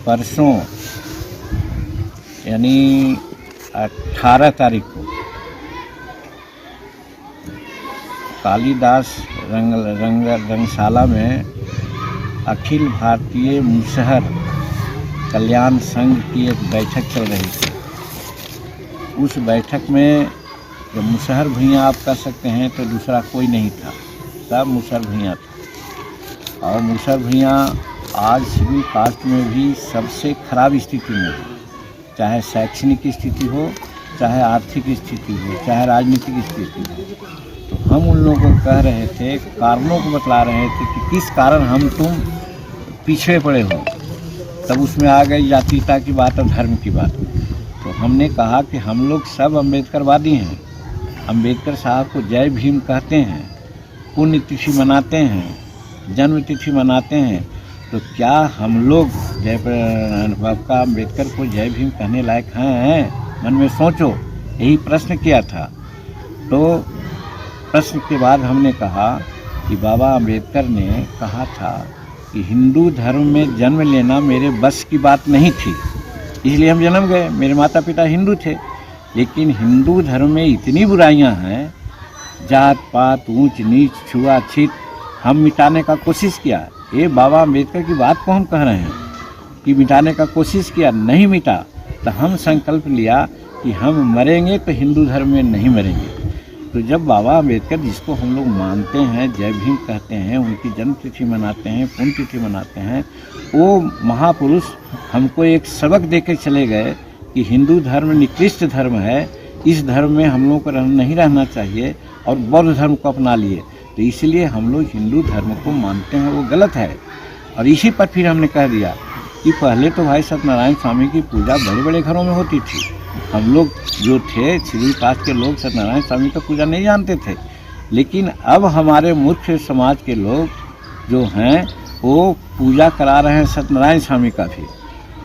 परसों यानी 18 तारीख को कालिदास रंगशाला में अखिल भारतीय मुसहर कल्याण संघ की एक बैठक चल रही थी। उस बैठक में जो मुसहर भैया आप कह सकते हैं तो दूसरा कोई नहीं था, सब मुसहर भैया था। और मुसहर भैया आज शेड्यूल कास्ट में भी सबसे खराब स्थिति में है, चाहे शैक्षणिक स्थिति हो, चाहे आर्थिक स्थिति हो, चाहे राजनीतिक स्थिति हो। तो हम उन लोगों को कह रहे थे, कारणों को बतला रहे थे कि किस कारण हम तुम पीछे पड़े हो। तब उसमें आ गई जातीयता की बात और धर्म की बात। तो हमने कहा कि हम लोग सब अम्बेडकरवादी हैं, अम्बेडकर साहब को जय भीम कहते हैं, पुण्यतिथि मनाते हैं, जन्म तिथि मनाते हैं। तो क्या हम लोग बाबा अम्बेडकर को जय भीम कहने लायक हैं? मन में सोचो, यही प्रश्न किया था। तो प्रश्न के बाद हमने कहा कि बाबा अम्बेडकर ने कहा था कि हिंदू धर्म में जन्म लेना मेरे बस की बात नहीं थी, इसलिए हम जन्म गए। मेरे माता पिता हिंदू थे, लेकिन हिंदू धर्म में इतनी बुराइयां हैं, जात पात, ऊंच नीच, छुआछूत, हम मिटाने का कोशिश किया। ये बाबा अम्बेडकर की बात को हम कह रहे हैं कि मिटाने का कोशिश किया, नहीं मिटा। तो हम संकल्प लिया कि हम मरेंगे तो हिंदू धर्म में नहीं मरेंगे। तो जब बाबा अम्बेडकर, जिसको हम लोग मानते हैं, जय भीम कहते हैं, उनकी जन्म तिथि मनाते हैं, पुण्यतिथि मनाते हैं, वो महापुरुष हमको एक सबक दे के चले गए कि हिंदू धर्म निकृष्ट धर्म है, इस धर्म में हम लोग को नहीं रहना चाहिए, और बौद्ध धर्म को अपना लिए। तो इसलिए हम लोग हिंदू धर्म को मानते हैं, वो गलत है। और इसी पर फिर हमने कह दिया कि पहले तो भाई सत्यनारायण स्वामी की पूजा बड़े बड़े घरों में होती थी। हम लोग जो थे शेड्यूल कास्ट के लोग सत्यनारायण स्वामी का पूजा नहीं जानते थे, लेकिन अब हमारे मूर्ख समाज के लोग जो हैं वो पूजा करा रहे हैं सत्यनारायण स्वामी का भी।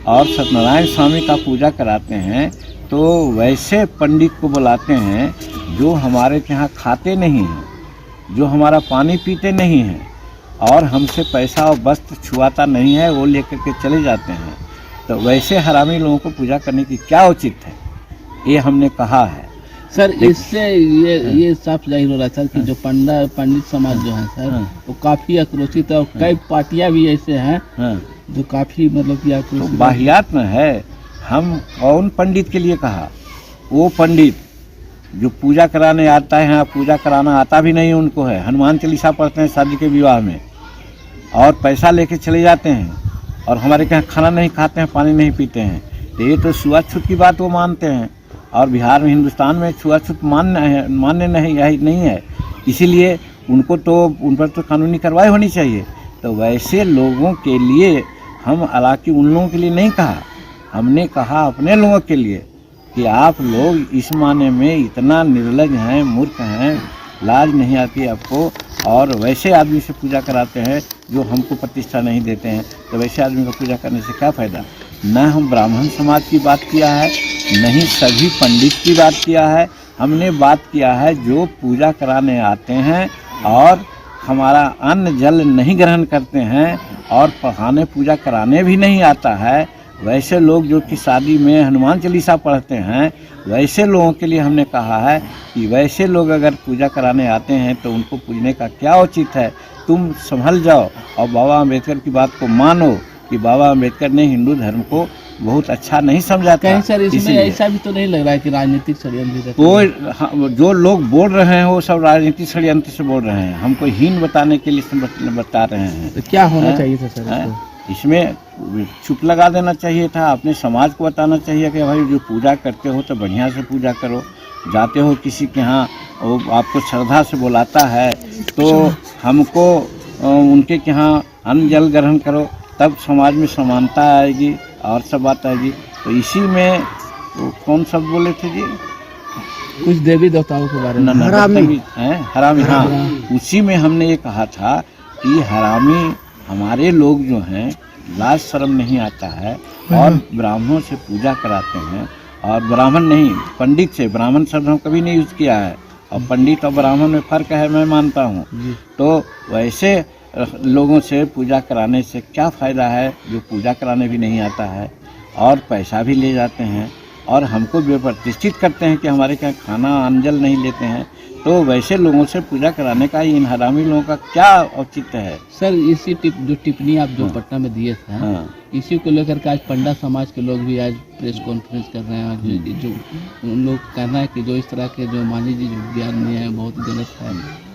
और सत्यनारायण स्वामी का पूजा कराते हैं तो वैसे पंडित को बुलाते हैं जो हमारे यहाँ खाते नहीं हैं, जो हमारा पानी पीते नहीं हैं, और हमसे पैसा और वस्त्र छुआता नहीं है, वो लेकर के चले जाते हैं। तो वैसे हरामी लोगों को पूजा करने की क्या उचित है, ये हमने कहा है। सर इससे ये साफ जाहिर हो रहा है सर कि जो पंडित समाज जो है सर वो काफ़ी आक्रोशित है, और कई पार्टियां भी ऐसे हैं जो काफ़ी मतलब कि आक्रोशित, तो बाहियात में है। हम कौन पंडित के लिए कहा? वो पंडित जो पूजा कराने आता है, यहाँ पूजा कराना आता भी नहीं उनको है, हनुमान चालीसा पढ़ते हैं शादी के विवाह में, और पैसा लेके चले जाते हैं, और हमारे यहाँ खाना नहीं खाते हैं, पानी नहीं पीते हैं। तो ये तो छुआछूत की बात वो मानते हैं, और बिहार में, हिंदुस्तान में छुआछूत मान्य नहीं है। इसीलिए उनको तो, उन पर तो कानूनी कार्रवाई होनी चाहिए। तो वैसे लोगों के लिए हम, हालांकि उन लोगों के लिए नहीं कहा, हमने कहा अपने लोगों के लिए कि आप लोग इस माने में इतना निर्लज हैं, मूर्ख हैं, लाज नहीं आती आपको, और वैसे आदमी से पूजा कराते हैं जो हमको प्रतिष्ठा नहीं देते हैं। तो वैसे आदमी को पूजा करने से क्या फ़ायदा? न हम ब्राह्मण समाज की बात किया है, नहीं सभी पंडित की बात किया है। हमने बात किया है जो पूजा कराने आते हैं और हमारा अन्न जल नहीं ग्रहण करते हैं, और पढ़ाने पूजा कराने भी नहीं आता है, वैसे लोग जो कि शादी में हनुमान चालीसा पढ़ते हैं, वैसे लोगों के लिए हमने कहा है कि वैसे लोग अगर पूजा कराने आते हैं तो उनको पूजने का क्या उचित है? तुम संभल जाओ और बाबा अम्बेडकर की बात को मानो कि बाबा अम्बेडकर ने हिंदू धर्म को बहुत अच्छा नहीं समझा था। कहीं सर इसमें ऐसा भी तो नहीं लग रहा है कि राजनीतिक षड्यंत्र? तो जो लोग बोल रहे हैं वो सब राजनीतिक षड्यंत्र से बोल रहे हैं, हमको हीन बताने के लिए बता रहे हैं। तो क्या होना चाहिए था सर? इसमें चुप लगा देना चाहिए था। अपने समाज को बताना चाहिए कि भाई जो पूजा करते हो तो बढ़िया से पूजा करो। जाते हो किसी के यहाँ, वो आपको श्रद्धा से बुलाता है तो हमको उनके यहाँ अन्न जल ग्रहण करो, तब समाज में समानता आएगी और सब बात आएगी। तो इसी में कौन सब बोले थे जी, कुछ देवी देवताओं के बारे में, हरामी, हाँ, उसी में हमने ये कहा था कि हरामी हमारे लोग जो हैं, लाज शर्म नहीं आता है और ब्राह्मणों से पूजा कराते हैं, और ब्राह्मण नहीं पंडित से, ब्राह्मण शब्द हम कभी नहीं यूज़ किया है, और पंडित और ब्राह्मण में फ़र्क है मैं मानता हूँ। तो वैसे लोगों से पूजा कराने से क्या फ़ायदा है, जो पूजा कराने भी नहीं आता है और पैसा भी ले जाते हैं और हमको प्रतिष्ठित करते हैं कि हमारे क्या खाना अंजल नहीं लेते हैं। तो वैसे लोगों से पूजा कराने का इन हरामी लोगों का क्या औचित्य है। सर इसी जो टिप्पणी आप जो पटना में दिए थे, इसी को लेकर के आज पंडा समाज के लोग भी आज प्रेस कॉन्फ्रेंस कर रहे हैं। जो उन लोग कहना है कि जो इस तरह के जो मानी जी जो बयान दिए हैं बहुत गलत है।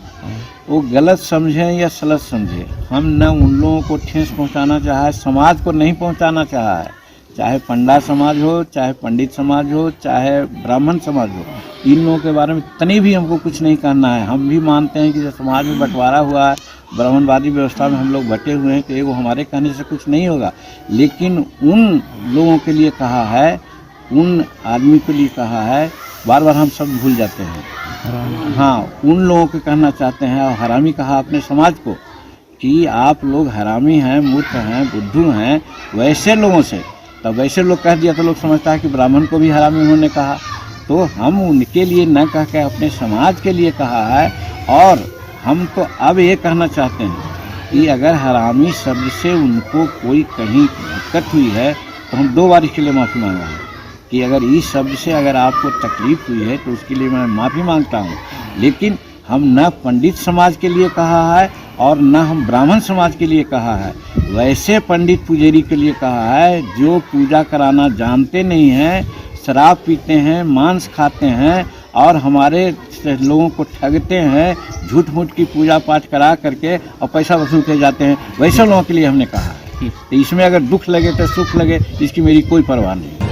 वो गलत समझें या सलत समझें, हम न उन लोगों को ठेस पहुंचाना चाहा है, समाज को नहीं पहुंचाना चाहा है। चाहे पंडा समाज हो, चाहे पंडित समाज हो, चाहे ब्राह्मण समाज हो, इन लोगों के बारे में इतनी भी हमको कुछ नहीं कहना है। हम भी मानते हैं कि जो समाज में बंटवारा हुआ है, ब्राह्मणवादी व्यवस्था में हम लोग बटे हुए हैं, तो वो हमारे कहने से कुछ नहीं होगा। लेकिन उन लोगों के लिए कहा है, उन आदमी के लिए कहा है, बार बार हम सब भूल जाते हैं। हाँ, उन लोगों को कहना चाहते हैं, और हरामी कहा अपने समाज को कि आप लोग हरामी हैं, मूर्ख हैं, बुद्धू हैं। वैसे लोगों से तब वैसे लोग कह दिया तो लोग समझता है कि ब्राह्मण को भी हरामी उन्होंने कहा। तो हम उनके लिए न कह के अपने समाज के लिए कहा है। और हम तो अब ये कहना चाहते हैं कि अगर हरामी शब्द से उनको कोई कहीं दिक्कत हुई है तो हम 2 बार इसके लिए माफ़ी मांगा है कि अगर इस शब्द से अगर आपको तकलीफ हुई है तो उसके लिए मैं माफ़ी मांगता हूँ। लेकिन हम न पंडित समाज के लिए कहा है और न हम ब्राह्मण समाज के लिए कहा है, वैसे पंडित पुजारी के लिए कहा है जो पूजा कराना जानते नहीं हैं, शराब पीते हैं, मांस खाते हैं और हमारे लोगों को ठगते हैं, झूठ मूठ की पूजा पाठ करा करके और पैसा वसूल के जाते हैं। वैसे लोगों के लिए हमने कहा है। तो इसमें अगर दुख लगे तो सुख लगे, इसकी मेरी कोई परवाह नहीं।